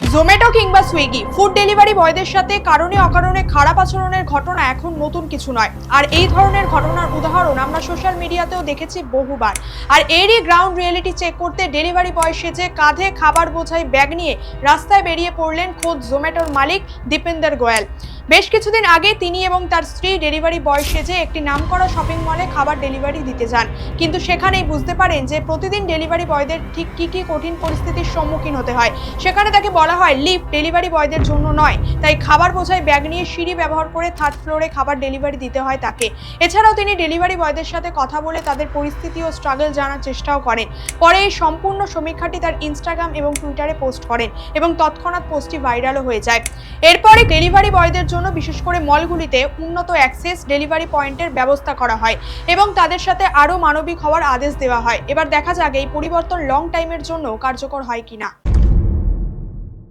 জোম্যাটো কিংবা Swiggy food delivery বয়দের সাথে কারণে অকারণে খারাপ আচরণের ঘটনা এখন নতুন কিছু নয়। আর এই ধরনের ঘটনার উদাহরণ আমরা সোশ্যাল মিডিয়াতেও দেখেছি বহুবার। আর এরই গ্রাউন্ড রিয়েলিটি চেক করতে ডেলিভারি বয় সেজে কাঁধে খাবার বোঝাই ব্যাগ নিয়ে রাস্তায় বেরিয়ে পড়লেন খোদ জোম্যাটোর মালিক দীপেন্দর গোয়েল। বেশ কিছুদিন আগে তিনি এবং তার স্ত্রী ডেলিভারি বয় সেজে একটি নামকরা শপিং মলে খাবার ডেলিভারি দিতে যান। কিন্তু সেখানেই বুঝতে পারেন যে প্রতিদিন ডেলিভারি বয়দের ঠিক কি কঠিন পরিস্থিতির সম্মুখীন হতে হয়। সেখানে তাকে বলা হয় লিফট ডেলিভারি বয়দের জন্য নয়, তাই খাবার বোঝাই ব্যাগ নিয়ে সিঁড়ি ব্যবহার করে থার্ড ফ্লোরে খাবার ডেলিভারি দিতে হয় তাকে। এছাড়াও তিনি ডেলিভারি বয়দের সাথে কথা বলে তাদের পরিস্থিতি ও স্ট্রাগল জানার চেষ্টাও করেন। পরে এই সম্পূর্ণ সমীক্ষাটি তার ইনস্টাগ্রাম এবং টুইটারে পোস্ট করেন এবং তৎক্ষণাৎ পোস্টটি ভাইরালও হয়ে যায়। এরপরে ডেলিভারি বয়দের জন্য বিশেষ করে মলগুলিতে উন্নত অ্যাক্সেস ডেলিভারি পয়েন্টের ব্যবস্থা করা হয় এবং তাদের সাথে আরও মানবিক হওয়ার আদেশ দেওয়া হয়। এবার দেখা যাক এই পরিবর্তন লং টাইমের জন্য কার্যকর হয় কিনা।